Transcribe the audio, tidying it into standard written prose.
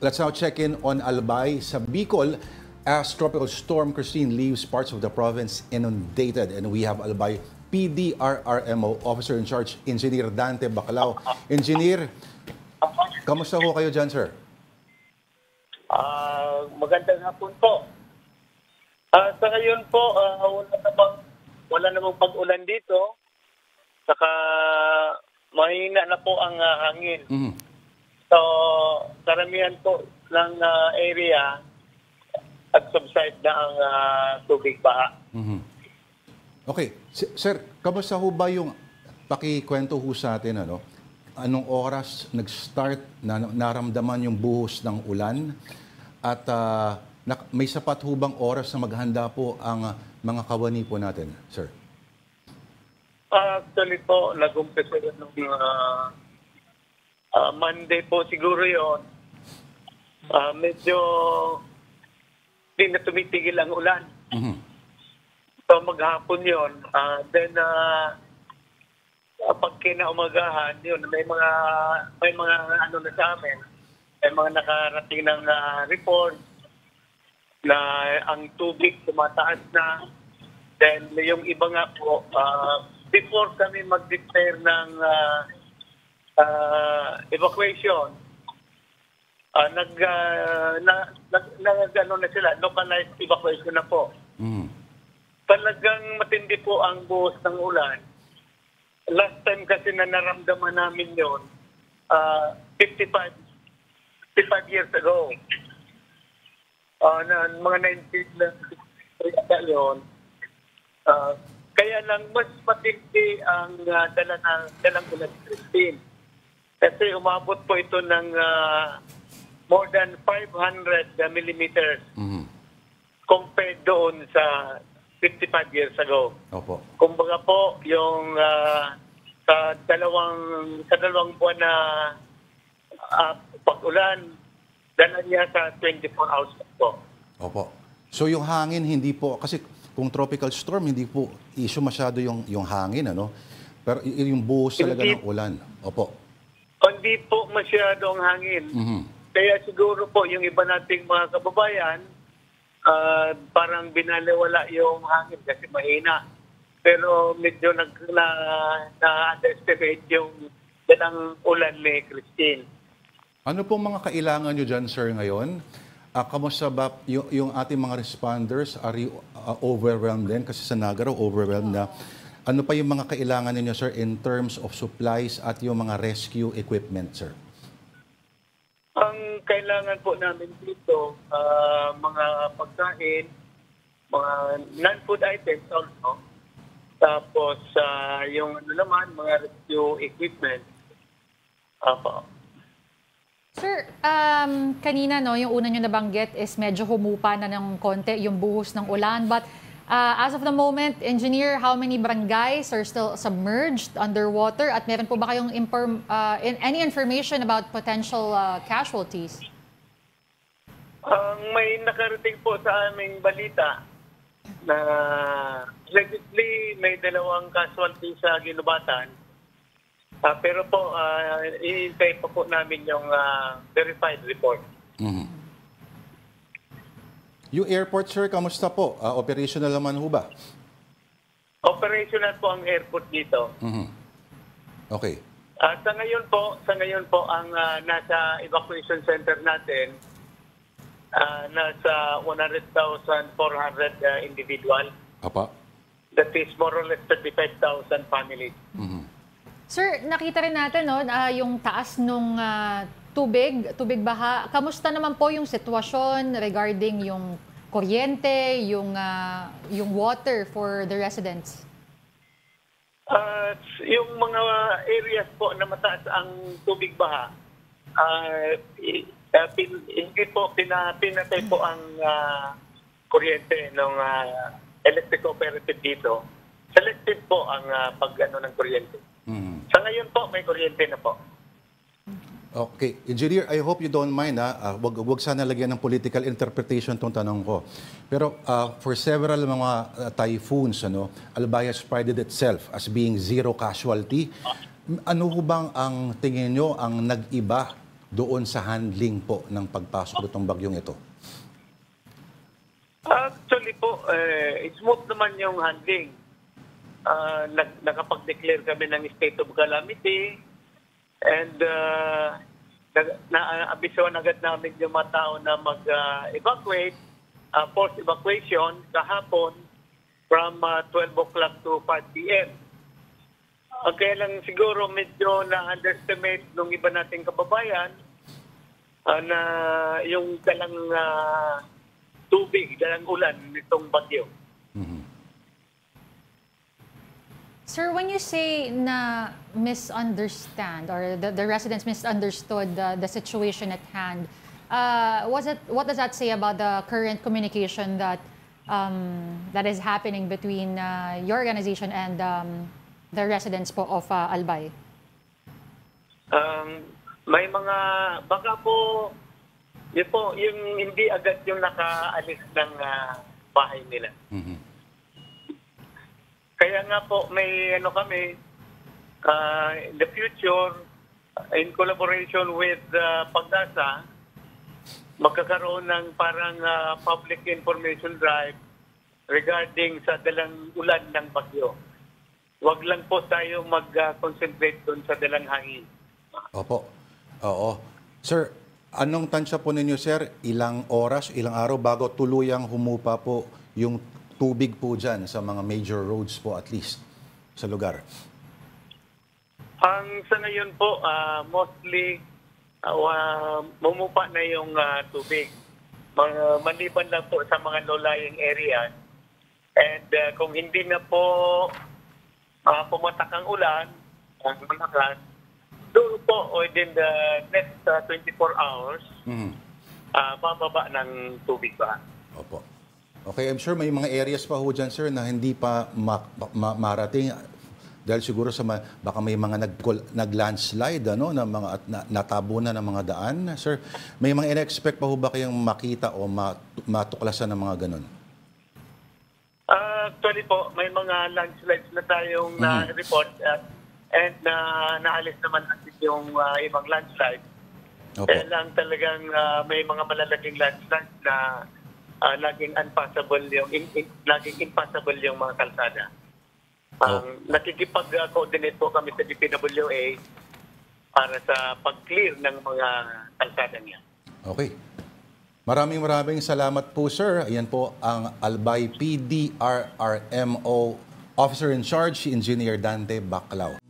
Let's now check in on Albay sa Bicol as Tropical Storm Christine leaves parts of the province inundated. And we have Albay PDRRMO Officer in Charge, Engineer Dante Bacalao. Engineer, kamusta ho kayo dyan, sir? Magandang hapon po. Sa ngayon po, wala namang pag-ulan dito. Saka mahina na po ang hangin. Mhm. So, karamihan po ng area at subside na ang tubig baha. Mhm. Okay. Sir, kamusta ho ba yung pakikwento ho sa atin, ano? Anong oras nag-start na naramdaman yung buhos ng ulan? At may sapat ho bang oras na maghanda po ang mga kawani po natin, sir? Actually po, nag-umpisa yun nung Monday po siguro yun. Medyo hindi na tumitigil ang ulan. Mhm. So maghapon yun. Then pag kinaumagahan, yun, may mga ano na sa amin. May mga nakarating ng report na ang tubig tumataas na. Then yung iba nga po, before kami mag-declare ng evacuation, localized evacuation na po. Mhm. Talagang matindi po ang buhos ng ulan. Last time kasi na naramdaman namin yun, 55 years ago. Mga 90s na yun. Kaya lang mas matindi ang dalang ulan Christine. Kasi umabot po ito ng more than 500 millimeters Mhm. compared doon sa 55 years ago. Opo. Kumbaga po, yung sa dalawang buwan na pag-ulan, dala niya sa 24 hours po. Opo. So yung hangin hindi po, kasi kung tropical storm, hindi po issue masyado yung hangin, ano? Pero yung buhos talaga ng ulan. Opo. Hindi po masyado ang hangin. Mhm. Kaya siguro po yung iba nating mga kababayan, parang binaliwala yung hangin kasi mahina. Pero medyo na-underestimate yung dalang ulan ni Christine. Ano pong mga kailangan nyo dyan, sir, ngayon? Kamusta ba yung ating mga responders? Are you overwhelmed din? Kasi sa Nagaro, overwhelmed na. Ano pa yung mga kailangan ninyo, sir, in terms of supplies at yung mga rescue equipment, sir? Ang kailangan po namin dito, mga pagkain, mga non-food items also. Tapos yung mga rescue equipment. Sir, kanina yung una nyo nabanggit is medyo humupa na ng konti yung buhos ng ulan. But as of the moment, Engineer, how many barangays are still submerged underwater? At meron po ba kayong any information about potential casualties? May nakarating po sa aming balita na allegedly may 2 casualty sa ginubatan. Pero po, iintay pa po namin yung verified report. Mhm. Yung airport, sir, kamusta po? Operational naman ho ba? Operational po ang airport dito. Mhm. Okay. Sa ngayon po ang nasa evacuation center natin, nasa 100,400 individual. Apa? That is more or less 35,000 families. Mhm. Sir, nakita rin natin yung taas nung tubig baha. Kamusta naman po yung sitwasyon regarding yung kuryente, yung water for the residents? Yung mga areas po na mataas ang tubig baha, hindi po pinatay po ang kuryente ng electric cooperative dito. Selective po ang pag-ano ng kuryente. Mhm. Sa ngayon po, may kuryente na po. Okay. Engineer, I hope you don't mind. Wag sana lagyan ng political interpretation tong tanong ko. Pero for several mga typhoons, Albay has prided itself as being zero casualty. Ano ho bang ang tingin nyo ang nag-iba doon sa handling po ng pagpasok nitong bagyong ito? Actually po, smooth naman yung handling. Nakapag-declare kami ng state of calamity and naabisoan agad namin yung mga tao na mag-evacuate, forced evacuation kahapon from 12 o'clock to 5 p.m. Kaya lang siguro medyo na-underestimate nung iba nating kababayan na yung dalang tubig, dalang ulan nitong bagyo. Sir, when you say na misunderstand or the residents misunderstood the situation at hand, what does that say about the current communication that that is happening between your organization and the residents po of Albay? May mga, baka po, yung hindi agad yung nakaalis ng bahay nila. Kaya nga po may kami, in the future, in collaboration with Pag-asa, magkakaroon ng parang public information drive regarding sa dalang ulan ng bagyo. Huwag lang po tayo mag-concentrate doon sa dalang hangin. Opo. Oo. Sir, anong tansya po ninyo, sir? Ilang oras, ilang araw bago tuluyang humupa po yung tubig po dyan sa mga major roads po at least sa lugar? Ang sa ngayon po, mostly mumupa na yung tubig. Maliban lang po sa mga low-lying areas. And kung hindi na po pumatak ang ulan, ang malakas, doon po within the next 24 hours, bababa ng tubig ba? Opo. Okay, I'm sure may mga areas pa ho dyan, sir, na hindi pa marating dahil siguro sa baka may mga nag-landslide na mga at natabunan ng mga daan. Sir, may mga in-expect pa ho ba kayang makita o matuklasan ng mga ganun? Actually po, may mga landslides na tayong na-report and naalis naman natin yung ibang landslide. Kaya lang talagang may mga malalaking landslides na laging impassable yung mga kalsada. Nakikipag-coordinate po kami sa DPWA para sa pag-clear ng mga kalsada niya. Okay. Maraming salamat po, sir. Ayan po ang Albay PDRRMO Officer in Charge, si Engineer Dante Baclao.